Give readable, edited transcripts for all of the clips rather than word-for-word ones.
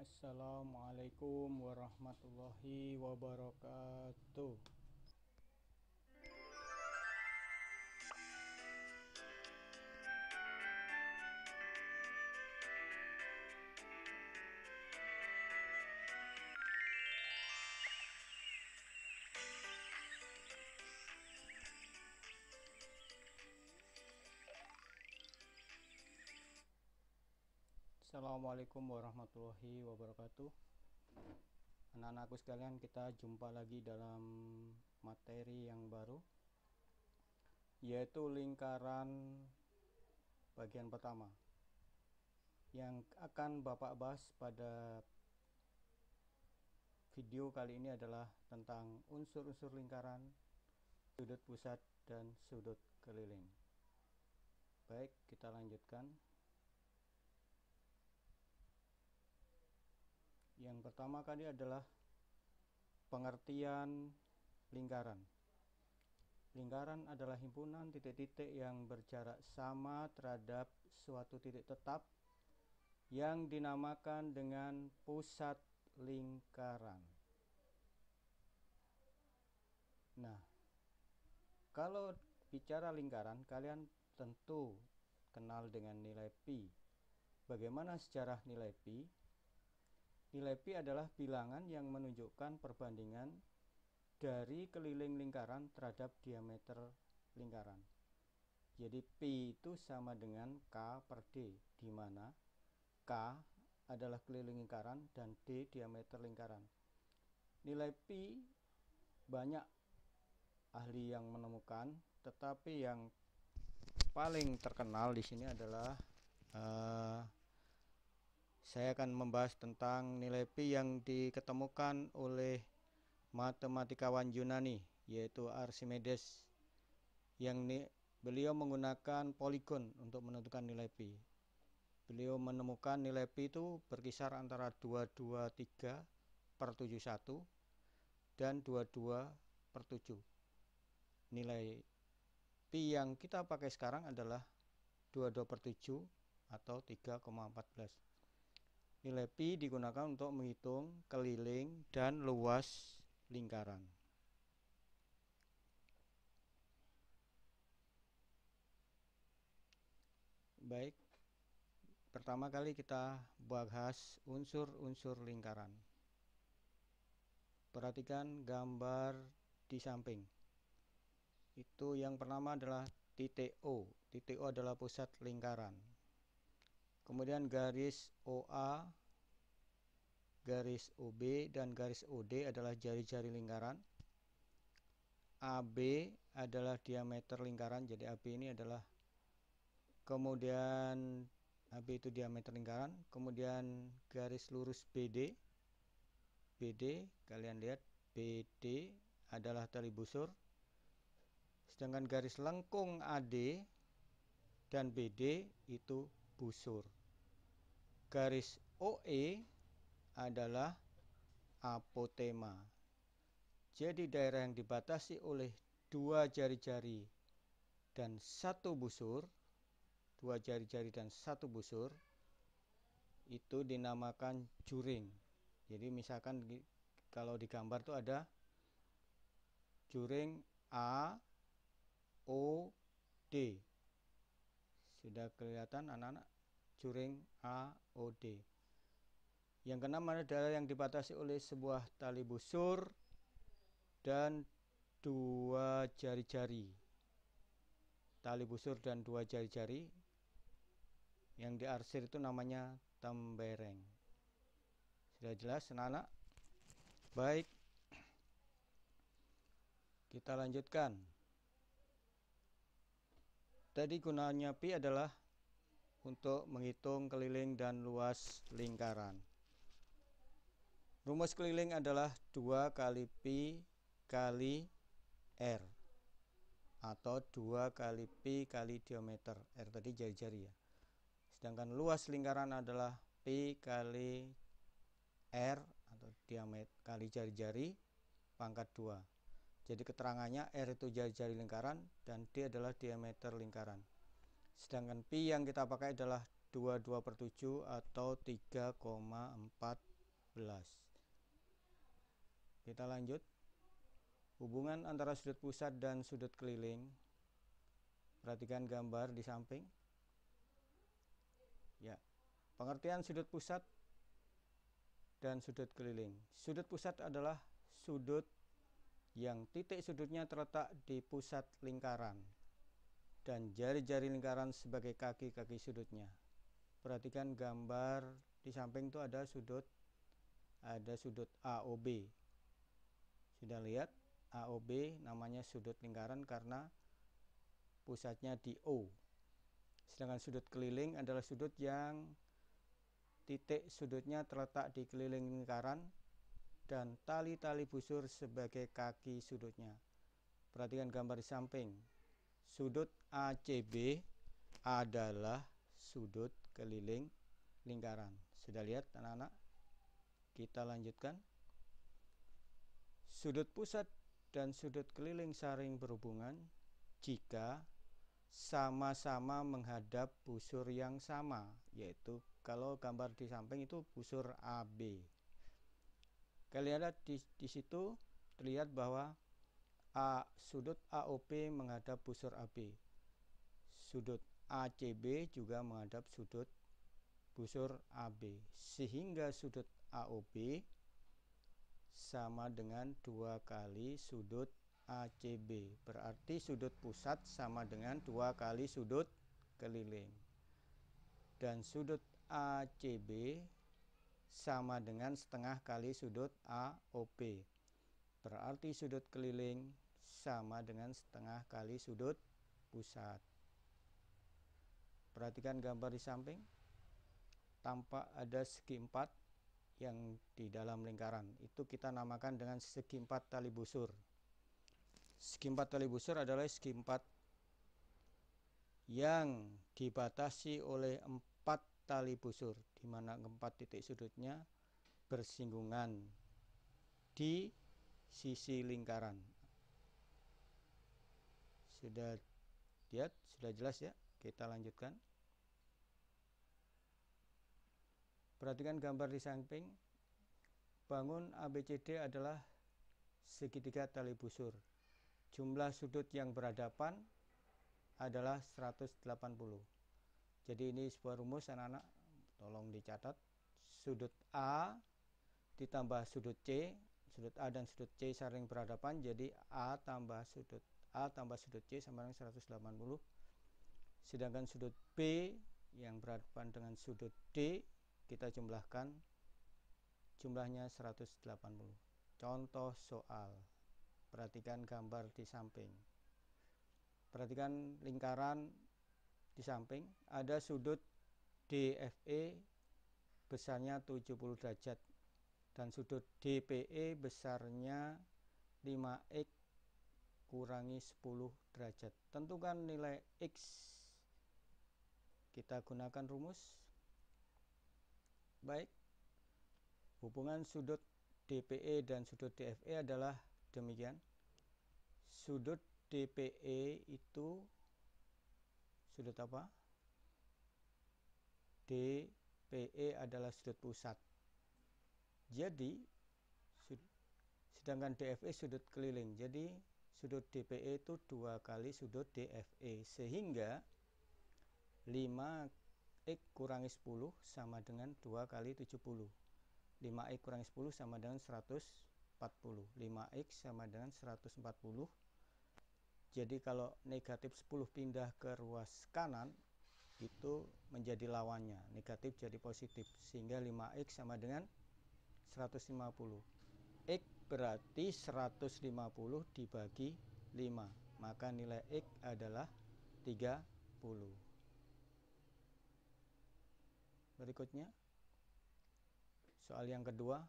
Assalamualaikum warahmatullahi wabarakatuh. Assalamualaikum warahmatullahi wabarakatuh. Anak-anakku sekalian, kita jumpa lagi dalam materi yang baru, yaitu lingkaran bagian pertama. Yang akan Bapak bahas pada video kali ini adalah tentang unsur-unsur lingkaran, sudut pusat dan sudut keliling. Baik, kita lanjutkan. Yang pertama kali adalah pengertian lingkaran. Lingkaran adalah himpunan titik-titik yang berjarak sama terhadap suatu titik tetap yang dinamakan dengan pusat lingkaran. Nah, kalau bicara lingkaran, kalian tentu kenal dengan nilai pi. Bagaimana sejarah nilai pi? Nilai pi adalah bilangan yang menunjukkan perbandingan dari keliling lingkaran terhadap diameter lingkaran. Jadi pi itu sama dengan K per D, di mana K adalah keliling lingkaran dan D diameter lingkaran. Nilai pi banyak ahli yang menemukan, tetapi yang paling terkenal di sini adalah saya akan membahas tentang nilai pi yang diketemukan oleh matematikawan Yunani, yaitu Archimedes, yang beliau menggunakan poligon untuk menentukan nilai pi. Beliau menemukan nilai pi itu berkisar antara 223 per 71 dan 22 per 7. Nilai pi yang kita pakai sekarang adalah 22 per 7 atau 3,14. Nilai pi digunakan untuk menghitung keliling dan luas lingkaran. Baik, pertama kali kita bahas unsur-unsur lingkaran. Perhatikan gambar di samping. Itu yang pertama adalah titik O. Titik O adalah pusat lingkaran. Kemudian garis OA, garis OB, dan garis OD adalah jari-jari lingkaran. AB adalah diameter lingkaran, jadi AB ini adalah, kemudian AB itu diameter lingkaran. Kemudian garis lurus BD, kalian lihat BD adalah tali busur. Sedangkan garis lengkung AD dan BD itu busur. Garis OE adalah apotema. Jadi daerah yang dibatasi oleh dua jari-jari dan satu busur, itu dinamakan juring. Jadi misalkan kalau di gambar itu ada juring A, O, D. Sudah kelihatan anak-anak? Juring A, O, D. Yang keenam adalah yang dibatasi oleh sebuah tali busur dan dua jari-jari. Tali busur dan dua jari-jari yang diarsir itu namanya tembereng. Sudah jelas anak-anak? Baik, kita lanjutkan. Tadi gunanya pi adalah untuk menghitung keliling dan luas lingkaran. Rumus keliling adalah 2 kali pi kali R, atau 2 kali pi kali diameter. R tadi jari-jari ya. Sedangkan luas lingkaran adalah pi kali R atau diameter kali jari-jari pangkat 2. Jadi keterangannya R itu jari-jari lingkaran dan D adalah diameter lingkaran. Sedangkan pi yang kita pakai adalah 22 per 7 atau 3,14. Kita lanjut. Hubungan antara sudut pusat dan sudut keliling. Perhatikan gambar di samping. Ya, pengertian sudut pusat dan sudut keliling. Sudut pusat adalah sudut yang titik sudutnya terletak di pusat lingkaran dan jari-jari lingkaran sebagai kaki-kaki sudutnya. Perhatikan gambar di samping itu ada sudut AOB. Sudah lihat AOB namanya sudut lingkaran karena pusatnya di O. Sedangkan sudut keliling adalah sudut yang titik sudutnya terletak di keliling lingkaran dan tali-tali busur sebagai kaki sudutnya. Perhatikan gambar di samping. Sudut ACB adalah sudut keliling lingkaran. Sudah lihat anak-anak? Kita lanjutkan. Sudut pusat dan sudut keliling saling berhubungan jika sama-sama menghadap busur yang sama, yaitu kalau gambar di samping itu busur AB. Kalian lihat di situ terlihat bahwa sudut AOP menghadap busur AB. Sudut ACB juga menghadap sudut busur AB, sehingga sudut AOB sama dengan 2 kali sudut ACB. Berarti sudut pusat sama dengan 2 kali sudut keliling. Dan sudut ACB sama dengan setengah kali sudut AOB. Berarti sudut keliling sama dengan setengah kali sudut pusat. Perhatikan gambar di samping. Tampak ada segi 4 yang di dalam lingkaran. Itu kita namakan dengan segi 4 tali busur. Segi 4 tali busur adalah segi 4 yang dibatasi oleh 4 tali busur, di mana 4 titik sudutnya bersinggungan di sisi lingkaran. Sudah lihat? Sudah jelas ya? Kita lanjutkan. Perhatikan gambar di samping. Bangun ABCD adalah segitiga tali busur. Jumlah sudut yang berhadapan adalah 180. Jadi ini sebuah rumus anak-anak, tolong dicatat. Sudut A ditambah sudut C, sudut A dan sudut C saling berhadapan, jadi A tambah sudut C sama dengan 180. Sedangkan sudut B yang berhadapan dengan sudut D kita jumlahkan, jumlahnya 180. Contoh soal. Perhatikan gambar di samping. Perhatikan lingkaran di samping. Ada sudut DFE besarnya 70 derajat dan sudut DPE besarnya 5x kurangi 10 derajat. Tentukan nilai X. Kita gunakan rumus. Baik, hubungan sudut DPE dan sudut DFE adalah demikian. Sudut DPE itu sudut apa? DPE adalah sudut pusat. Jadi sedangkan DFE sudut keliling. Jadi sudut DPE itu 2 kali sudut DFE, sehingga 5x kurangi 10 sama dengan 2 kali 70. 5x kurangi 10 sama dengan 140. 5x sama dengan 140. Jadi kalau negatif 10 pindah ke ruas kanan, itu menjadi lawannya. Negatif jadi positif. Sehingga 5x sama dengan 150. X berarti 150 dibagi 5. Maka nilai X adalah 30. Berikutnya, soal yang kedua.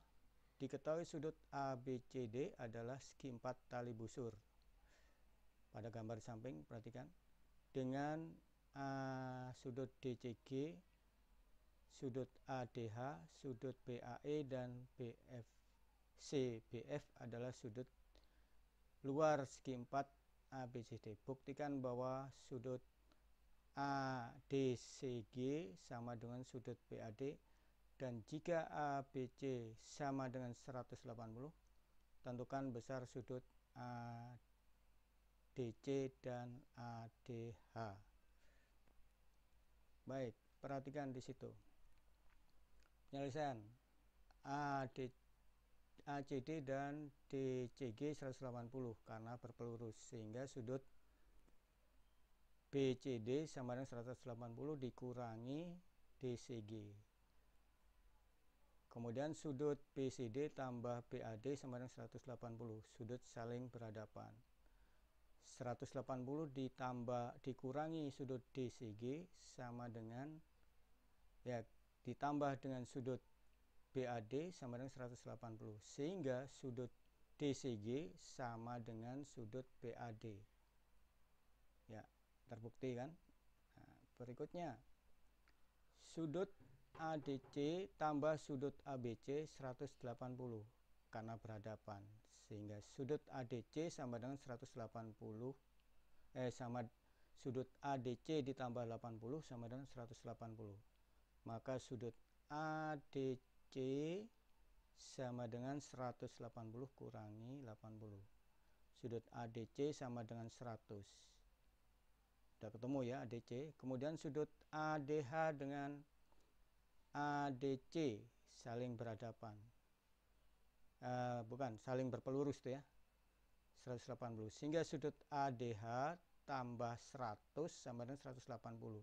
Diketahui sudut ABCD adalah segi 4 tali busur. Pada gambar samping, perhatikan. Dengan sudut DCG, sudut ADH, sudut BAE, dan BF adalah sudut luar segi 4 ABCD. Buktikan bahwa sudut ADCG sama dengan sudut BAD Dan jika ABC sama dengan 180, tentukan besar sudut ADC dan ADH. Baik, perhatikan di situ. Penyelesaian ACD dan DCG 180 karena berpelurus, sehingga sudut BCD sama dengan 180 dikurangi DCG. Kemudian sudut BCD tambah BAD sama dengan 180, sudut saling berhadapan. 180 dikurangi sudut DCG sama dengan ditambah dengan sudut BAD sama dengan 180, sehingga sudut DCG sama dengan sudut BAD. Ya, terbukti kan? Nah, berikutnya sudut ADC tambah sudut ABC 180 karena berhadapan, sehingga sudut ADC sama dengan 180 sama sudut ADC ditambah 80 sama dengan 180. Maka sudut ADC sama dengan 180 kurangi 80. Sudut ADC sama dengan 100. Sudah ketemu ya ADC. Kemudian sudut ADH dengan ADC saling berhadapan. Saling berpelurus tuh ya. 180. Sehingga sudut ADH tambah 100 sama dengan 180.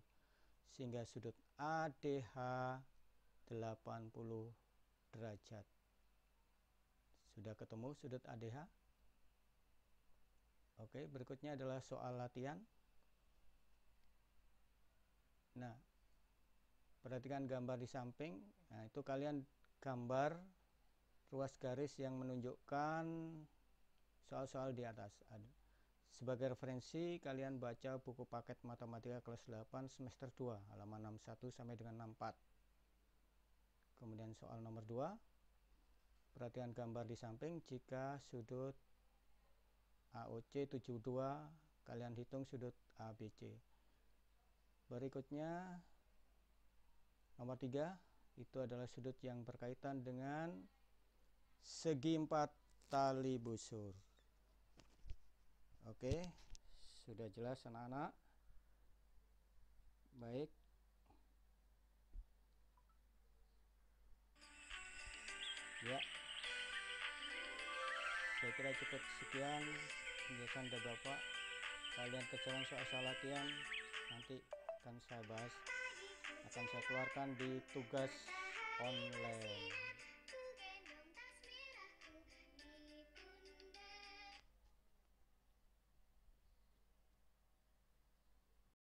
Sehingga sudut ADH 80 derajat. Sudah ketemu sudut ADH? Oke, berikutnya adalah soal latihan. Nah, perhatikan gambar di samping. Nah, itu kalian gambar ruas garis yang menunjukkan soal-soal di atas. Sebagai referensi, kalian baca buku paket matematika kelas 8 semester 2 halaman 61 sampai dengan 64. Kemudian soal nomor 2, perhatikan gambar di samping. Jika sudut AOC 72, kalian hitung sudut ABC. Berikutnya nomor 3, itu adalah sudut yang berkaitan dengan segi 4 tali busur. Oke, sudah jelas anak-anak? Baik. Ya, saya kira cukup sekian penjelasan dari Bapak. Kalian kerjakan soal latihan, nanti akan saya bahas, akan saya keluarkan di tugas online.